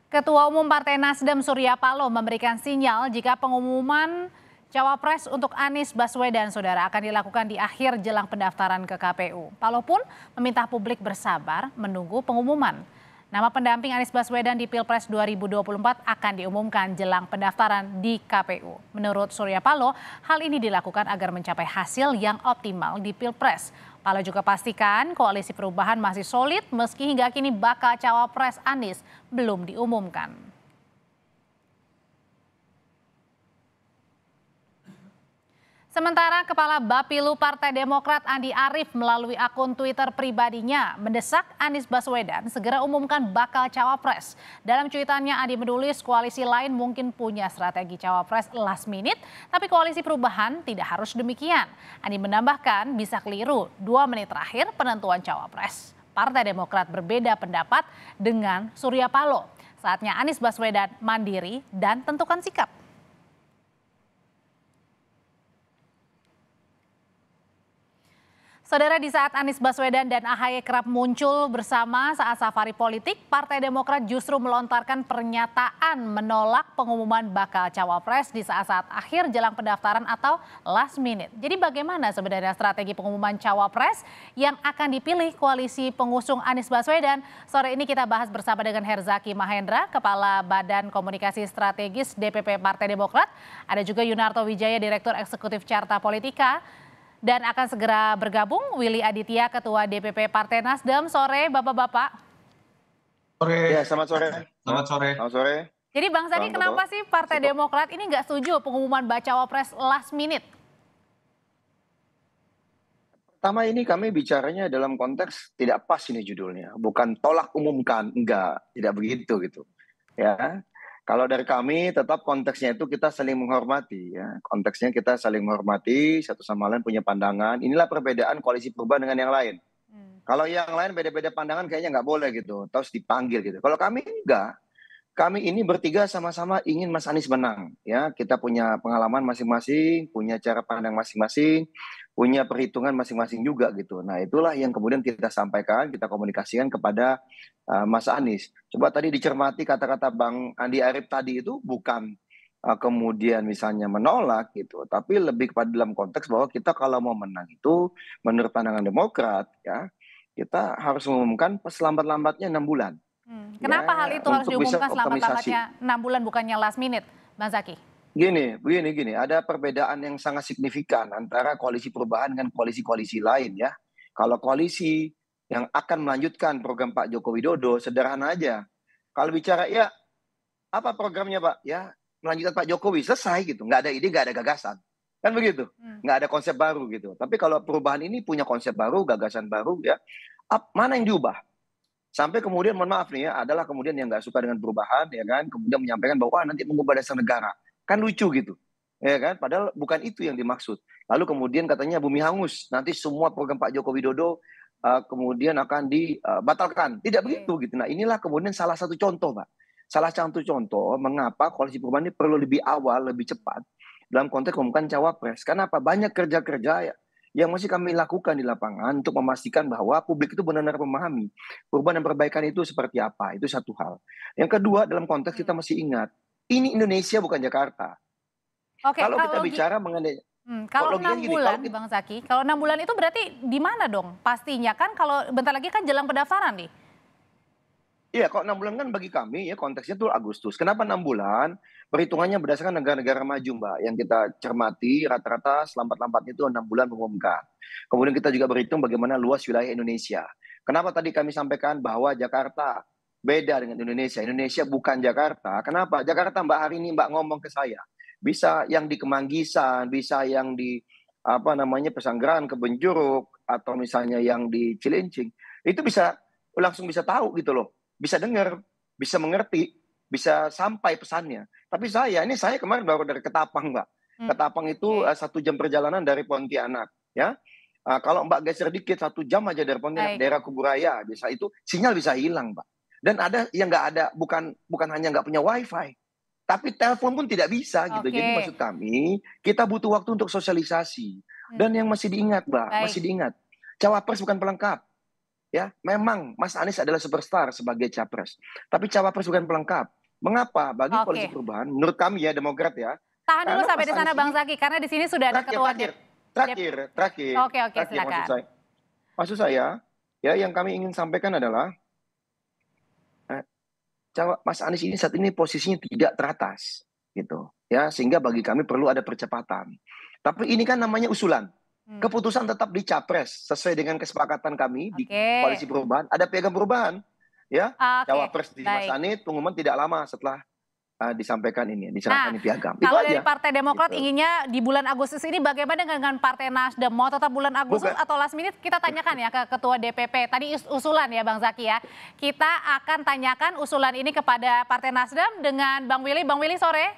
Ketua Umum Partai Nasdem Surya Paloh memberikan sinyal jika pengumuman cawapres untuk Anies Baswedan saudara akan dilakukan di akhir jelang pendaftaran ke KPU. Paloh pun meminta publik bersabar menunggu pengumuman. Nama pendamping Anies Baswedan di Pilpres 2024 akan diumumkan jelang pendaftaran di KPU. Menurut Surya Paloh, hal ini dilakukan agar mencapai hasil yang optimal di Pilpres. Paloh juga pastikan koalisi perubahan masih solid meski hingga kini bakal cawapres Anies belum diumumkan. Sementara Kepala Bapilu Partai Demokrat Andi Arief melalui akun Twitter pribadinya mendesak Anies Baswedan segera umumkan bakal cawapres. Dalam cuitannya Andi menulis koalisi lain mungkin punya strategi cawapres last minute, tapi koalisi perubahan tidak harus demikian. Andi menambahkan bisa keliru 2 menit terakhir penentuan cawapres. Partai Demokrat berbeda pendapat dengan Surya Paloh. Saatnya Anies Baswedan mandiri dan tentukan sikap. Saudara, di saat Anies Baswedan dan AHY kerap muncul bersama saat safari politik, Partai Demokrat justru melontarkan pernyataan menolak pengumuman bakal cawapres di saat-saat akhir jelang pendaftaran atau last minute. Jadi bagaimana sebenarnya strategi pengumuman cawapres yang akan dipilih koalisi pengusung Anies Baswedan? Sore ini kita bahas bersama dengan Herzaki Mahendra, Kepala Badan Komunikasi Strategis DPP Partai Demokrat. Ada juga Yunarto Wijaya, Direktur Eksekutif Carta Politika. Dan akan segera bergabung Willy Aditya, Ketua DPP Partai Nasdem. Sore Bapak-Bapak. Sore. Ya, selamat sore. Selamat sore. Selamat sore. Jadi Bang Zaki, kenapa sih Partai Demokrat ini nggak setuju pengumuman bacawa pres last minute? Pertama, ini kami bicaranya dalam konteks tidak pas ini judulnya. Bukan tolak umumkan, enggak. Tidak begitu gitu. Ya. Kalau dari kami tetap konteksnya itu kita saling menghormati ya. Konteksnya kita saling menghormati, satu sama lain punya pandangan. Inilah perbedaan koalisi perubahan dengan yang lain. Kalau yang lain beda-beda pandangan kayaknya nggak boleh gitu. Terus dipanggil gitu. Kalau kami enggak. Kami ini bertiga sama-sama ingin Mas Anies menang ya. Kita punya pengalaman masing-masing, punya cara pandang masing-masing, punya perhitungan masing-masing juga gitu. Nah, itulah yang kemudian kita sampaikan, kita komunikasikan kepada Mas Anies. Coba tadi dicermati kata-kata Bang Andi Arief tadi itu bukan kemudian misalnya menolak gitu, tapi lebih kepada dalam konteks bahwa kita kalau mau menang itu menurut pandangan Demokrat ya, kita harus mengumumkan selambat-lambatnya 6 bulan. Kenapa hal itu harus diumumkan selambat-lambatnya 6 bulan bukannya last minute, Bang Zaki? Begini, ada perbedaan yang sangat signifikan antara koalisi perubahan dengan koalisi-koalisi lain ya. Kalau koalisi yang akan melanjutkan program Pak Joko Widodo sederhana aja. Kalau bicara ya apa programnya Pak? Ya melanjutkan Pak Jokowi, selesai gitu. Nggak ada ide, nggak ada gagasan. Kan begitu. Nggak ada konsep baru gitu. Tapi kalau perubahan ini punya konsep baru, gagasan baru ya. Mana yang diubah? Sampai kemudian mohon maaf nih ya, adalah kemudian yang nggak suka dengan perubahan ya kan, kemudian menyampaikan bahwa nanti mengubah dasar negara. Kan lucu gitu. Ya kan, padahal bukan itu yang dimaksud. Lalu kemudian katanya bumi hangus, nanti semua program Pak Joko Widodo kemudian akan dibatalkan. Tidak begitu gitu. Nah, inilah kemudian salah satu contoh, Pak. Salah satu contoh mengapa koalisi perubahan ini perlu lebih awal, lebih cepat dalam konteks mengumumkan cawapres. Karena apa? Banyak kerja-kerja yang masih kami lakukan di lapangan untuk memastikan bahwa publik itu benar-benar memahami perubahan dan perbaikan itu seperti apa. Itu satu hal. Yang kedua, dalam konteks kita masih ingat, ini Indonesia bukan Jakarta. Oke, kalau kita bicara mengenai kalau 6 bulan, Bang Zaki, kalau 6 bulan itu berarti di mana dong? Pastinya kan kalau bentar lagi kan jelang pendaftaran nih. Iya, kalau 6 bulan kan bagi kami ya konteksnya itu Agustus. Kenapa 6 bulan? Perhitungannya berdasarkan negara-negara maju, Mbak. Yang kita cermati rata-rata selambat-lambatnya itu 6 bulan mengumumkan. Kemudian kita juga berhitung bagaimana luas wilayah Indonesia. Kenapa tadi kami sampaikan bahwa Jakarta beda dengan Indonesia. Indonesia bukan Jakarta. Kenapa? Jakarta Mbak hari ini Mbak ngomong ke saya. Bisa yang di Kemanggisan, bisa yang di Pesanggerahan, Kebonjeruk, atau misalnya yang di Cilincing. Itu bisa langsung bisa tahu gitu loh. Bisa dengar, bisa mengerti, bisa sampai pesannya. Tapi saya kemarin baru dari Ketapang, Mbak. Ketapang itu 1 jam perjalanan dari Pontianak, ya. Kalau Mbak geser dikit 1 jam aja dari Pontianak, daerah Kuburaya, bisa itu sinyal bisa hilang, Mbak. Dan ada yang nggak ada, bukan hanya nggak punya wifi, tapi telepon pun tidak bisa gitu. Jadi maksud kami, kita butuh waktu untuk sosialisasi. Dan yang masih diingat, Mbak, masih diingat, cawapres bukan pelengkap. Ya, memang Mas Anies adalah superstar sebagai capres. Tapi cawapres bukan pelengkap. Mengapa? Bagi koalisi Oke. perubahan, menurut kami ya Demokrat ya, Tahan dulu karena sampai Mas di sana Anies Bang ini Zaky, karena di sini sudah ada terakhir, ketua terakhir, Dep terakhir, terakhir, Oke oke, terakhir silakan. maksud saya, ya yang kami ingin sampaikan adalah eh, Mas Anies ini saat ini posisinya tidak teratas, gitu, ya sehingga bagi kami perlu ada percepatan. Tapi ini kan namanya usulan. Hmm, Keputusan tetap di capres sesuai dengan kesepakatan kami di oke. koalisi perubahan. Ada piagam perubahan, ya Oke, cawapres di Mas baik. Anies pengumuman tidak lama setelah disampaikan ini, diserahkan Nah, di piagam. Itu kalau dari aja. Partai Demokrat Gitu. inginnya di bulan Agustus ini bagaimana dengan Partai Nasdem? Mau tetap bulan Agustus Bukan. atau last minute? Kita tanyakan ya ke Ketua DPP. Tadi usulan ya Bang Zaky ya. Kita akan tanyakan usulan ini kepada Partai Nasdem dengan Bang Willy. Bang Willy sore.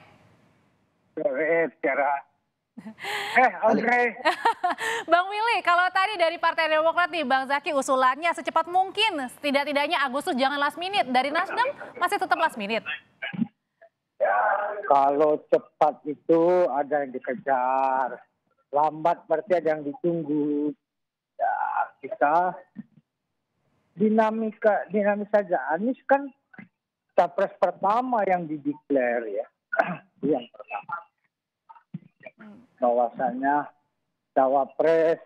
Audrey. Bang Willy, kalau tadi dari Partai Demokrat nih Bang Zaky usulannya secepat mungkin. Setidak-tidaknya Agustus jangan last minute. Dari Nasdem masih tetap last minute. Kalau cepat itu ada yang dikejar, lambat berarti ada yang ditunggu. Ya, kita dinamis saja. Anies kan capres pertama yang dideklar ya. Itu yang pertama. Bahwasanya cawapres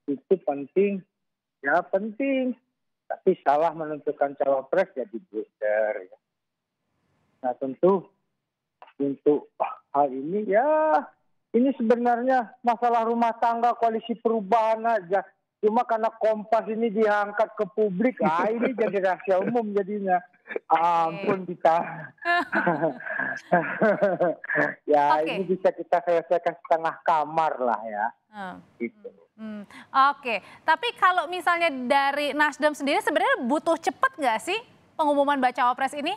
itu penting, ya penting. Tapi salah menentukan cawapres jadi blunder. Ya. Nah tentu untuk hal ini ya ini sebenarnya masalah rumah tangga koalisi perubahan aja. Cuma karena Kompas ini diangkat ke publik, ini jadi rahasia umum jadinya. Ampun kita. Ya Oke. ini bisa kita selesaikan setengah kamar lah ya. Gitu. Oke, tapi kalau misalnya dari Nasdem sendiri sebenarnya butuh cepat nggak sih pengumuman bacawa pres ini?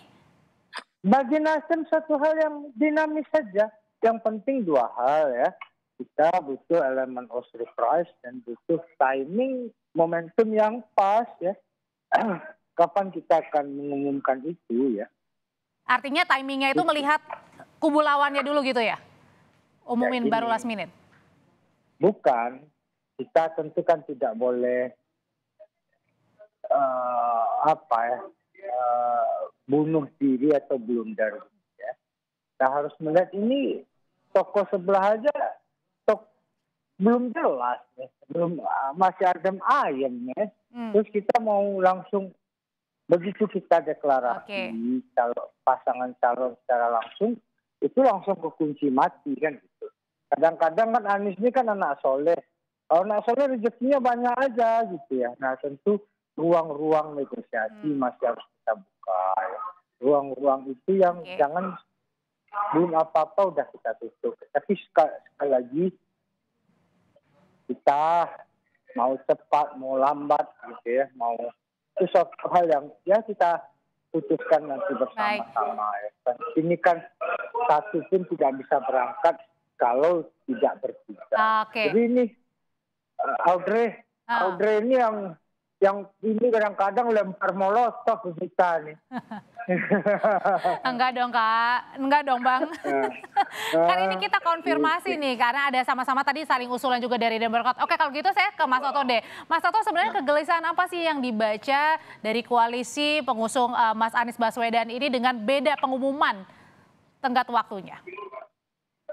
Bagi Nasdem satu hal yang dinamis saja. Yang penting dua hal ya. Kita butuh elemen of surprise dan butuh timing momentum yang pas ya. Kapan kita akan mengumumkan itu ya. Artinya timingnya itu melihat kubu lawannya dulu gitu ya? Umumin Ya, baru last minute? Bukan. Kita tentu kan tidak boleh bunuh diri atau blunder. Ya. Kita harus melihat ini tokoh sebelah aja belum jelas, ya. Belum masih adem ayem ya. Terus kita mau langsung begitu kita deklarasi kalau pasangan calon secara langsung itu langsung ke kunci mati kan gitu. Kadang-kadang kan Anies ini kan anak soleh. Kalau anak soleh rezekinya banyak aja gitu ya. Nah tentu ruang-ruang negosiasi masih harus kita buka. Ya. Ruang-ruang itu yang jangan belum apa-apa udah kita tutup. Tapi sekali lagi kita mau cepat, mau lambat gitu ya, mau itu suatu hal yang ya kita putuskan nanti bersama-sama. Ya. Ini kan satu pun tidak bisa berangkat kalau tidak bertiga. Jadi ini Audrey ini yang ini kadang-kadang lempar molotov ke kita nih. Enggak dong Kak, enggak dong Bang. Kan ini kita konfirmasi nih karena ada sama-sama tadi saling usulan juga dari Demokrat. Oke kalau gitu saya ke Mas Oto deh. Mas Oto sebenarnya kegelisahan apa sih yang dibaca dari koalisi pengusung Mas Anies Baswedan ini dengan beda pengumuman tenggat waktunya?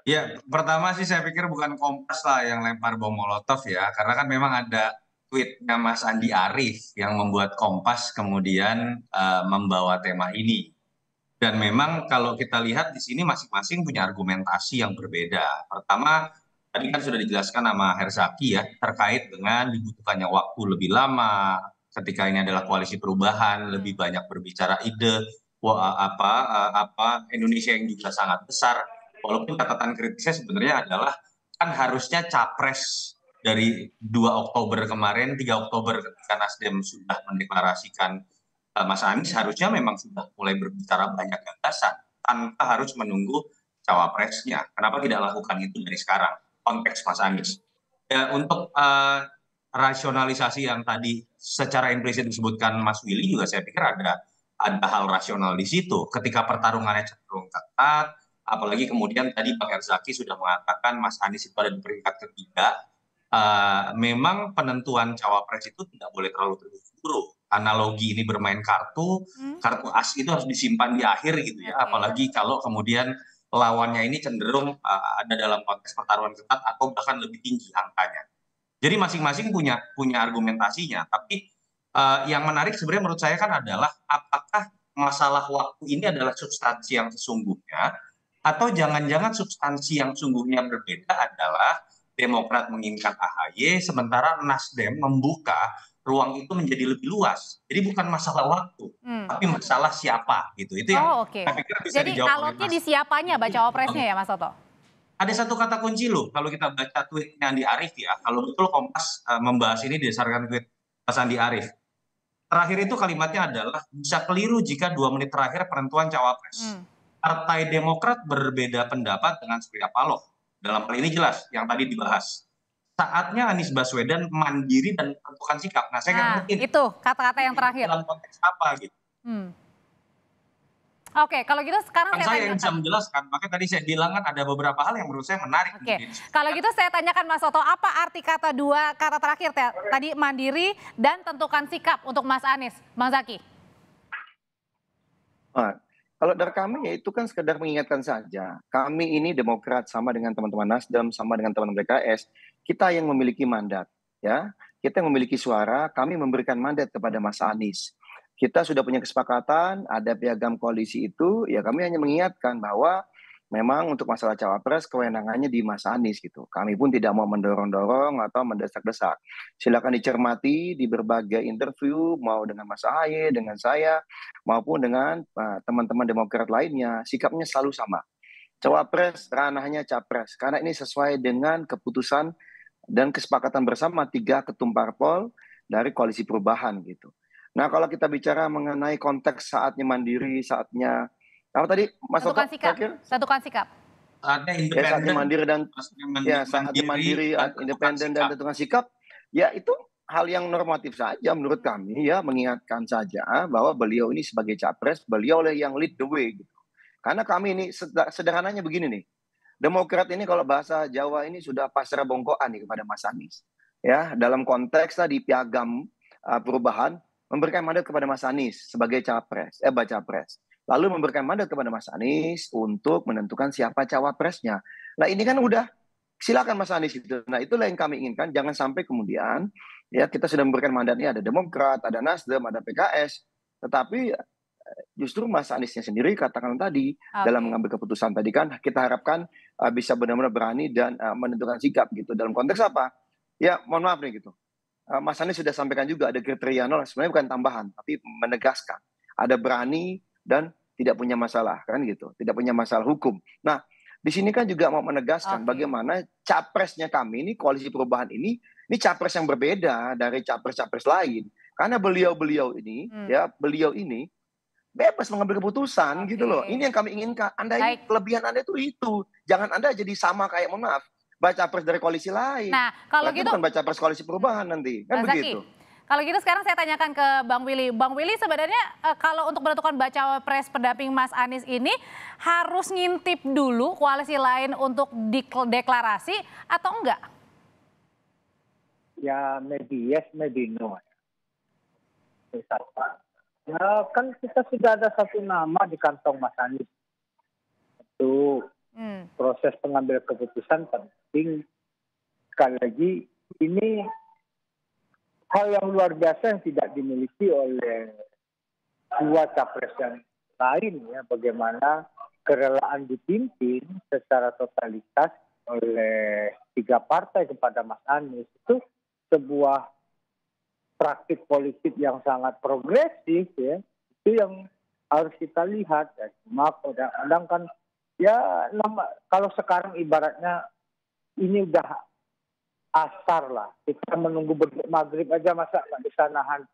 Ya pertama sih saya pikir bukan Kompas lah yang lempar bom molotov ya. Karena kan memang ada tweetnya Mas Andi Arief yang membuat Kompas kemudian membawa tema ini. Dan memang kalau kita lihat di sini masing-masing punya argumentasi yang berbeda. Pertama, tadi kan sudah dijelaskan sama Herzaki ya, terkait dengan dibutuhkannya waktu lebih lama, ketika ini adalah koalisi perubahan, lebih banyak berbicara ide, Indonesia yang juga sangat besar. Walaupun catatan kritisnya sebenarnya adalah kan harusnya capres dari 2 Oktober kemarin, 3 Oktober ketika Nasdem sudah mendeklarasikan Mas Anies harusnya memang sudah mulai berbicara banyak gagasan tanpa harus menunggu cawapresnya. Kenapa tidak lakukan itu dari sekarang? Konteks Mas Anies. Ya, untuk rasionalisasi yang tadi secara implisit disebutkan Mas Willy juga saya pikir ada hal rasional di situ. Ketika pertarungannya cenderung ketat, apalagi kemudian tadi Bang Herzaki sudah mengatakan Mas Anies itu ada di peringkat ketiga. Memang penentuan cawapres itu tidak boleh terlalu terburu-buru. analogi ini bermain kartu as itu harus disimpan di akhir gitu ya. Oke. Apalagi kalau kemudian lawannya ini cenderung ada dalam konteks pertarungan ketat atau bahkan lebih tinggi angkanya. Jadi masing-masing punya argumentasinya. Tapi yang menarik sebenarnya menurut saya kan adalah apakah masalah waktu ini adalah substansi yang sesungguhnya, atau jangan-jangan substansi yang sungguhnya berbeda adalah Demokrat menginginkan AHY, sementara Nasdem membuka ruang itu menjadi lebih luas. Jadi bukan masalah waktu, tapi masalah siapa gitu. Itu yang Oke. saya pikir bisa Jadi dijawab oleh alotnya Mas. di siapanya baca opresnya ya Mas Toto? Ada satu kata kunci loh kalau kita baca tweetnya Andi Arief ya. Kalau betul Kompas membahas ini berdasarkan tweet Mas Andi Arief. Terakhir itu kalimatnya adalah bisa keliru jika 2 menit terakhir penentuan cawapres. Partai Demokrat berbeda pendapat dengan Surya Paloh. Dalam hal ini jelas yang tadi dibahas. Saatnya Anies Baswedan mandiri dan menentukan sikap. Nah, saya nggak ngerti itu kata-kata yang terakhir. dalam konteks apa gitu. Oke, kalau gitu sekarang Kan saya yang bisa menjelaskan, makanya tadi saya bilang kan ada beberapa hal yang menurut saya menarik. Oke, kalau gitu saya tanyakan Mas Toto, apa arti kata terakhir tadi mandiri dan tentukan sikap untuk Mas Anies, Bang Zaky? Nah, kalau dari kami ya itu kan sekedar mengingatkan saja. Kami ini Demokrat sama dengan teman-teman Nasdem, sama dengan teman-teman PKS, kita yang memiliki mandat, ya. Kita yang memiliki suara, kami memberikan mandat kepada Mas Anies. Kita sudah punya kesepakatan, ada piagam koalisi itu, ya kami hanya mengingatkan bahwa memang untuk masalah cawapres kewenangannya di Mas Anies gitu. Kami pun tidak mau mendorong-dorong atau mendesak-desak. Silakan dicermati di berbagai interview, mau dengan Mas Ahaye, dengan saya, maupun dengan teman-teman Demokrat lainnya, sikapnya selalu sama. Cawapres ranahnya capres, karena ini sesuai dengan keputusan dan kesepakatan bersama 3 ketum parpol dari Koalisi Perubahan gitu. Nah, kalau kita bicara mengenai konteks saatnya mandiri, saatnya apa tadi Mas Toto? Satukan sikap. Saatnya independen. Ya, saatnya mandiri dan saatnya mandiri, independen dan tentukan sikap. Ya itu hal yang normatif saja menurut kami ya, mengingatkan saja bahwa beliau ini sebagai capres, beliau lah yang lead the way gitu. Karena kami ini sederhananya begini nih. Demokrat ini kalau bahasa Jawa ini sudah pasrah bongkoan nih kepada Mas Anies. Ya, dalam konteks tadi piagam perubahan memberikan mandat kepada Mas Anies sebagai baca pres. Lalu memberikan mandat kepada Mas Anies untuk menentukan siapa cawapresnya. Nah ini kan udah silakan Mas Anies itu. Nah itulah yang kami inginkan. Jangan sampai kemudian ya kita sudah memberikan mandatnya ada Demokrat, ada Nasdem, ada PKS. Tetapi justru Mas Aniesnya sendiri katakan tadi dalam mengambil keputusan tadi kan kita harapkan bisa benar-benar berani dan menentukan sikap gitu. Dalam konteks apa? Ya mohon maaf nih gitu. Mas Anies sudah sampaikan juga ada kriteria nol, sebenarnya bukan tambahan, tapi menegaskan. Ada berani dan tidak punya masalah, kan gitu. Tidak punya masalah hukum. Nah, di sini kan juga mau menegaskan bagaimana capresnya kami ini, Koalisi Perubahan ini capres yang berbeda dari capres-capres lain. Karena beliau ini bebas mengambil keputusan gitu loh. Ini yang kami inginkan. Kelebihan Anda itu. Jangan Anda jadi sama kayak, mohon maaf, baca pres dari koalisi lain. Nah, kalau berarti gitu bukan baca pres koalisi perubahan nanti, kan begitu. Kalau gitu sekarang saya tanyakan ke Bang Willy. Bang Willy sebenarnya kalau untuk menentukan baca pres pendamping Mas Anies ini harus ngintip dulu koalisi lain untuk deklarasi atau enggak? Ya maybe yes, maybe no. Ya kan kita sudah ada satu nama di kantong Mas Anies. Itu proses pengambil keputusan penting. Sekali lagi ini hal yang luar biasa yang tidak dimiliki oleh 2 capres yang lain ya. Bagaimana kerelaan dipimpin secara totalitas oleh 3 partai kepada Mas Anies itu sebuah praktik politik yang sangat progresif ya. Itu yang harus kita lihat ya. Cuma kadang-kadang kan ya kalau sekarang ibaratnya ini udah asar lah. Kita menunggu maghrib aja masa nggak bisa nahan.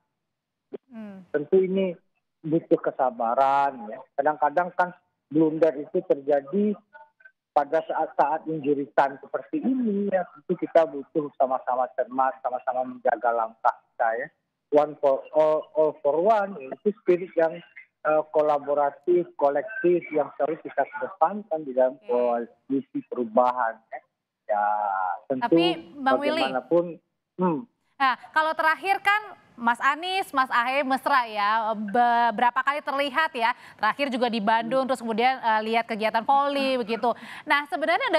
Tentu ini butuh kesabaran ya. Kadang-kadang kan blunder itu terjadi pada saat-saat injuritan seperti ini ya. Tentu kita butuh sama-sama cermat, sama-sama menjaga langkah kita ya. One for all for one. Itu spirit yang kolaboratif, kolektif yang selalu kita kedepankan di dalam koalisi perubahan. Ya, tentu tapi Bang Willy, bagaimanapun. Nah, kalau terakhir kan Mas Anies, Mas Ahaye mesra ya, beberapa kali terlihat ya, terakhir juga di Bandung, terus kemudian lihat kegiatan Polri begitu. Nah sebenarnya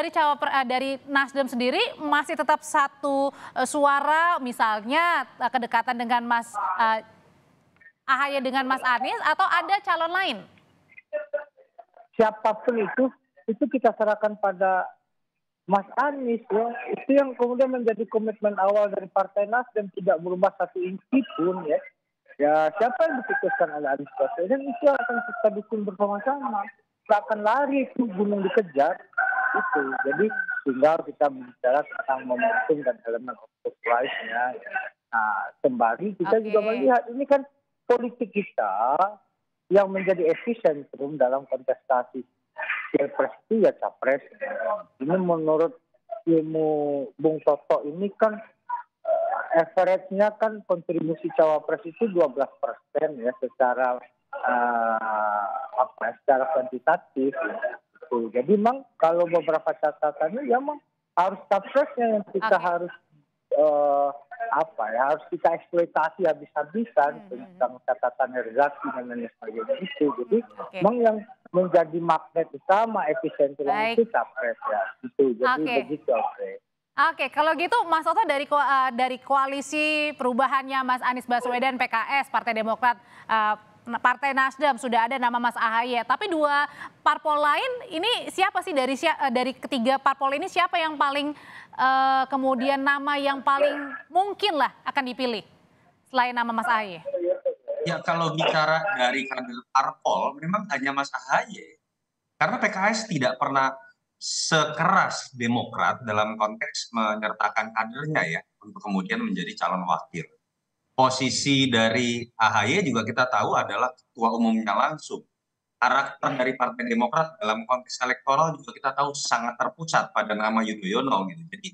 dari Nasdem sendiri masih tetap satu suara, misalnya kedekatan dengan Mas Ahaye dengan Mas Anies, atau ada calon lain? Siapapun itu kita serahkan pada Mas Anies ya. Itu yang kemudian menjadi komitmen awal dari Partai Nasdem, tidak berubah satu inci pun ya. Ya siapa yang diputuskan oleh Anies Baswedan itu akan kita dukung bersama-sama. Kita akan lari itu gunung dikejar itu. Jadi tinggal kita bicara tentang momentum dan elemen surprise-nya. Nah sembari kita juga melihat ini kan politik kita yang menjadi epicentrum dalam kontestasi Pilpres itu ya capres. Ini menurut ilmu Bung Toto ini kan average-nya kan kontribusi cawapres itu 12% ya secara secara kuantitatif. Gitu. Jadi memang kalau beberapa catatannya ya memang harus capresnya yang kita harus harus kita eksploitasi habis-habisan tentang catatan Herzaki dan lain sebagainya itu. Jadi memang yang menjadi magnet utama epicentrum itu capres ya. Gitu. Jadi begitu. Oke, kalau gitu Mas Toto dari koalisi perubahannya Mas Anies Baswedan, PKS, Partai Demokrat, Partai Nasdem sudah ada nama Mas Ahaye. Tapi dua parpol lain ini siapa sih dari ketiga parpol ini siapa yang paling kemudian nama yang paling mungkin lah akan dipilih selain nama Mas Ahaye? Ya kalau bicara dari kader parpol memang hanya Mas Ahaye. Karena PKS tidak pernah sekeras Demokrat dalam konteks menyertakan kadernya ya untuk kemudian menjadi calon wakil. Posisi dari Ahaye juga kita tahu adalah ketua umumnya langsung. Karakter dari Partai Demokrat dalam konteks elektoral juga kita tahu sangat terpusat pada nama Yudhoyono gitu. Jadi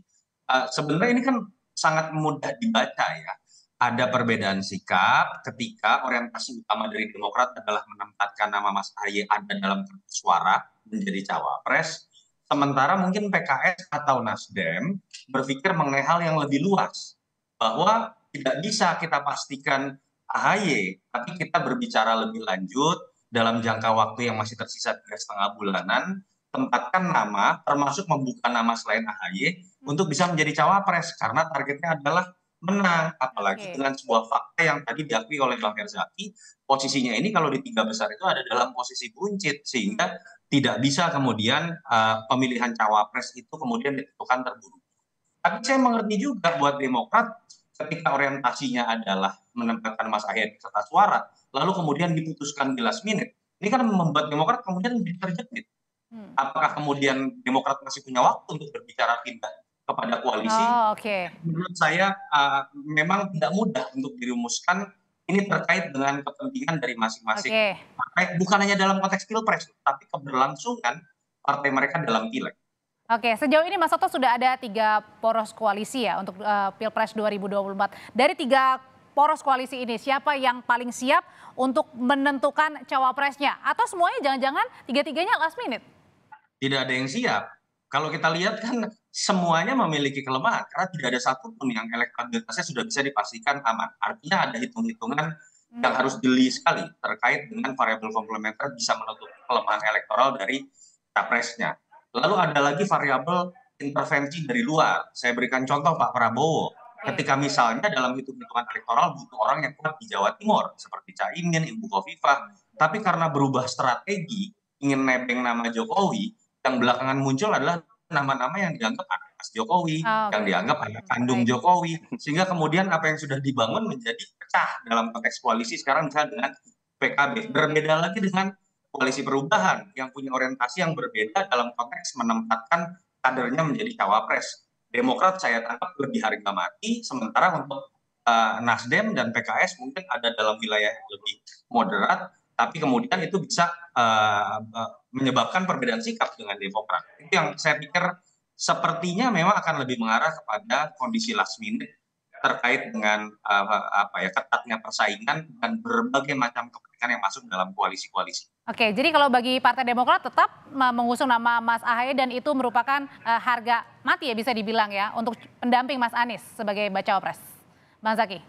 sebenarnya ini kan sangat mudah dibaca ya. Ada perbedaan sikap ketika orientasi utama dari Demokrat adalah menempatkan nama Mas Ahaye ada dalam suara menjadi cawapres. Sementara mungkin PKS atau Nasdem berpikir mengenai hal yang lebih luas. Bahwa tidak bisa kita pastikan Ahaye, tapi kita berbicara lebih lanjut dalam jangka waktu yang masih tersisa 3,5 bulanan, tempatkan nama, termasuk membuka nama selain Ahaye, untuk bisa menjadi cawapres. Karena targetnya adalah menang, apalagi dengan sebuah fakta yang tadi diakui oleh Bang Herzaki, posisinya ini kalau di 3 besar itu ada dalam posisi buncit, sehingga tidak bisa kemudian pemilihan cawapres itu kemudian ditentukan terburu. Tapi saya mengerti juga buat Demokrat ketika orientasinya adalah menempatkan Mas Ahaye di kertas suara, lalu kemudian diputuskan di last minute, ini kan membuat Demokrat kemudian menjadi terjepit. Apakah kemudian Demokrat masih punya waktu untuk berbicara pindah kepada koalisi? Menurut saya memang tidak mudah untuk dirumuskan. Ini terkait dengan kepentingan dari masing-masing partai, bukan hanya dalam konteks pilpres, tapi keberlangsungan partai mereka dalam pileg. Oke, sejauh ini Mas Toto sudah ada 3 poros koalisi ya untuk Pilpres 2024. Dari 3 poros koalisi ini, siapa yang paling siap untuk menentukan cawapresnya? Atau semuanya jangan-jangan 3-tiganya last minute? Tidak ada yang siap. Kalau kita lihat kan semuanya memiliki kelemahan karena tidak ada satupun yang elektabilitasnya sudah bisa dipastikan aman. Artinya ada hitung-hitungan yang harus jeli sekali terkait dengan variabel komplementer bisa menutup kelemahan elektoral dari capresnya. Lalu ada lagi variabel intervensi dari luar. Saya berikan contoh Pak Prabowo. Ketika misalnya dalam hitung-hitungan elektoral butuh orang yang kuat di Jawa Timur seperti Caimin, Ibu Khofifah, tapi karena berubah strategi ingin nebeng nama Jokowi, yang belakangan muncul adalah nama-nama yang dianggap anak Mas Jokowi, yang dianggap anak kandung Jokowi, sehingga kemudian apa yang sudah dibangun menjadi pecah dalam konteks koalisi sekarang misalnya dengan PKB. Berbeda lagi dengan koalisi perubahan yang punya orientasi yang berbeda dalam konteks menempatkan kadernya menjadi cawapres. Demokrat saya tangkap lebih harga mati, sementara untuk Nasdem dan PKS mungkin ada dalam wilayah yang lebih moderat, tapi kemudian itu bisa menyebabkan perbedaan sikap dengan Demokrat. Itu yang saya pikir sepertinya memang akan lebih mengarah kepada kondisi last minute terkait dengan ketatnya persaingan dan berbagai macam kepentingan yang masuk dalam koalisi-koalisi. Oke, jadi kalau bagi Partai Demokrat tetap mengusung nama Mas Ahaye dan itu merupakan harga mati ya bisa dibilang ya untuk pendamping Mas Anies sebagai baca pres. Bang Zaki.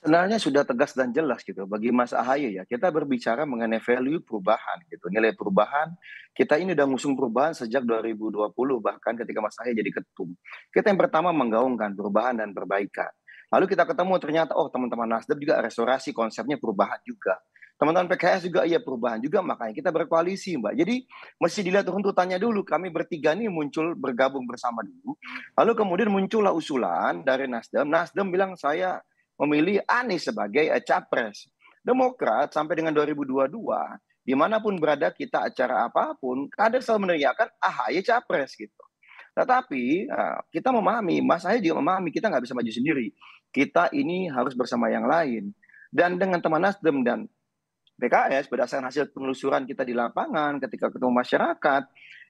Sebenarnya sudah tegas dan jelas gitu bagi Mas Ahaye ya, kita berbicara mengenai value perubahan gitu, nilai perubahan, kita ini udah ngusung perubahan sejak 2020 bahkan ketika Mas Ahaye jadi ketum. Kita yang pertama menggaungkan perubahan dan perbaikan. Lalu kita ketemu ternyata, oh teman-teman Nasdem juga restorasi konsepnya perubahan juga. Teman-teman PKS juga iya perubahan juga, makanya kita berkoalisi Mbak. Jadi mesti dilihat runtutannya dulu, kami bertiga ini muncul bergabung bersama dulu. Lalu kemudian muncullah usulan dari Nasdem, Nasdem bilang saya memilih Anies sebagai capres. Demokrat sampai dengan 2022, dimanapun berada kita acara apapun, kader selalu meneriakan AHY capres gitu. Tetapi kita memahami, Mas Ahaye juga memahami kita nggak bisa maju sendiri. Kita ini harus bersama yang lain. Dan dengan teman Nasdem dan PKS berdasarkan hasil penelusuran kita di lapangan ketika ketemu masyarakat,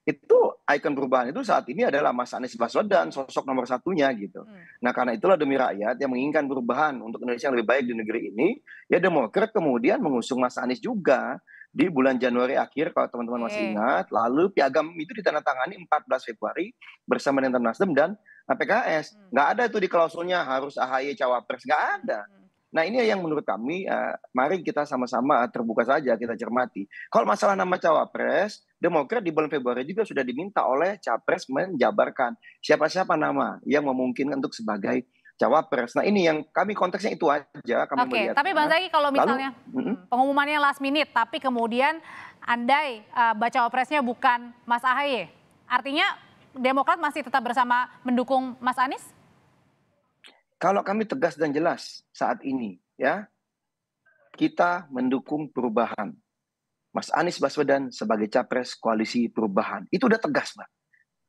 itu ikon perubahan itu saat ini adalah Mas Anies Baswedan, sosok nomor satunya gitu. Nah karena itulah demi rakyat yang menginginkan perubahan untuk Indonesia yang lebih baik di negeri ini, ya Demokrat kemudian mengusung Mas Anies juga di bulan Januari akhir kalau teman-teman masih ingat, lalu piagam itu ditandatangani 14 Februari bersama dengan Nasdem dan PKS. Nggak ada itu di klausulnya harus AHY cawapres, nggak ada. Nah ini yang menurut kami, mari kita sama-sama terbuka saja kita cermati. Kalau masalah nama cawapres, Demokrat di bulan Februari juga sudah diminta oleh capres menjabarkan siapa-siapa nama yang memungkinkan untuk sebagai cawapres. Nah ini yang kami konteksnya itu aja kami melihat. Tapi Bang Zaki kalau misalnya pengumumannya last minute, tapi kemudian andai baca wapresnya bukan Mas Ahaye, artinya Demokrat masih tetap bersama mendukung Mas Anies? Kalau kami tegas dan jelas saat ini, ya, kita mendukung perubahan. Mas Anies Baswedan sebagai capres koalisi perubahan. Itu udah tegas, Mbak.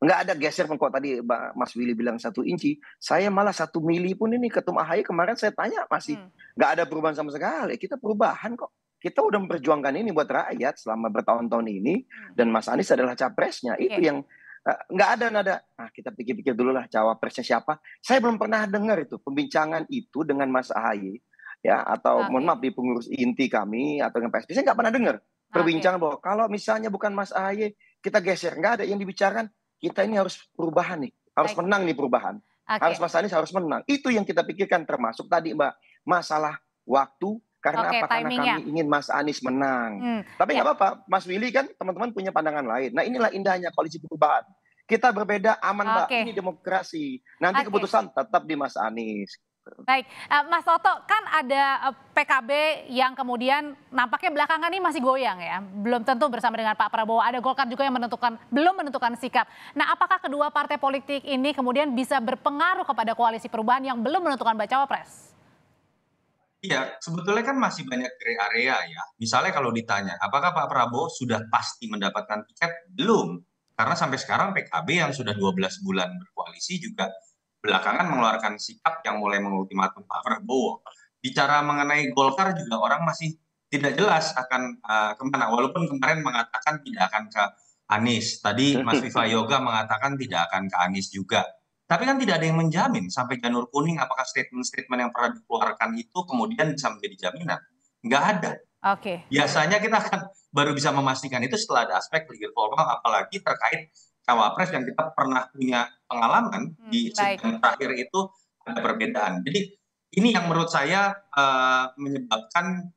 Nggak ada geser pun kok tadi Mas Willy bilang 1 inci. Saya malah 1 mili pun ini ketum AHY kemarin saya tanya masih nggak ada perubahan sama sekali. Kita perubahan kok. Kita udah memperjuangkan ini buat rakyat selama bertahun-tahun ini. Dan Mas Anies adalah capresnya. Itu yang nggak ada nada. Nah, kita pikir-pikir dulu lah cawapresnya siapa. Saya belum pernah dengar itu pembincangan itu dengan Mas Ahaye ya atau mohon maaf di pengurus inti kami atau dengan PSB. Saya nggak pernah dengar perbincangan bahwa kalau misalnya bukan Mas Ahaye kita geser. Nggak ada yang dibicarakan. Kita ini harus perubahan nih, harus menang nih perubahan. Harus Mas Anies harus menang. Itu yang kita pikirkan termasuk tadi Mbak masalah waktu. Karena apa? Karena kami ingin Mas Anies menang. Tapi nggak apa-apa, Mas Willy kan teman-teman punya pandangan lain. Nah inilah indahnya koalisi perubahan. Kita berbeda aman Mbak, ini demokrasi. Nanti keputusan tetap di Mas Anies. Baik, Mas Toto kan ada PKB yang kemudian nampaknya belakangan ini masih goyang ya. Belum tentu bersama dengan Pak Prabowo, ada Golkar juga yang belum menentukan sikap. Nah apakah kedua partai politik ini kemudian bisa berpengaruh kepada koalisi perubahan yang belum menentukan bacawa pres? Iya, sebetulnya kan masih banyak gray area ya. Misalnya kalau ditanya, apakah Pak Prabowo sudah pasti mendapatkan tiket? Belum. Karena sampai sekarang PKB yang sudah 12 bulan berkoalisi juga belakangan mengeluarkan sikap yang mulai mengultimatum Pak Prabowo. Bicara mengenai Golkar juga orang masih tidak jelas akan kemana. Walaupun kemarin mengatakan tidak akan ke Anies. Tadi Mas Viva Yoga mengatakan tidak akan ke Anies juga. Tapi kan tidak ada yang menjamin sampai janur kuning apakah statement-statement yang pernah dikeluarkan itu kemudian bisa menjadi jaminan. Nggak ada. Biasanya kita akan baru bisa memastikan itu setelah ada aspek legal formal, apalagi terkait cawapres yang kita pernah punya pengalaman di sidang terakhir itu ada perbedaan. Jadi ini yang menurut saya menyebabkan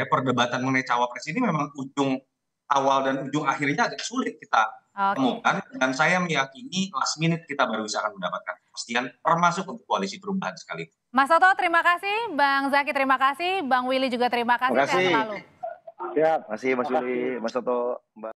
perdebatan mengenai cawapres ini memang ujung awal dan ujung akhirnya agak sulit kita temukan, dan saya meyakini last minute kita baru bisa akan mendapatkan kepastian termasuk untuk koalisi perubahan sekali. Mas Toto terima kasih, Bang Zaki terima kasih, Bang Willy juga terima kasih. Sehat selalu. Terima kasih Mas Willy, Mas Toto, Mbak.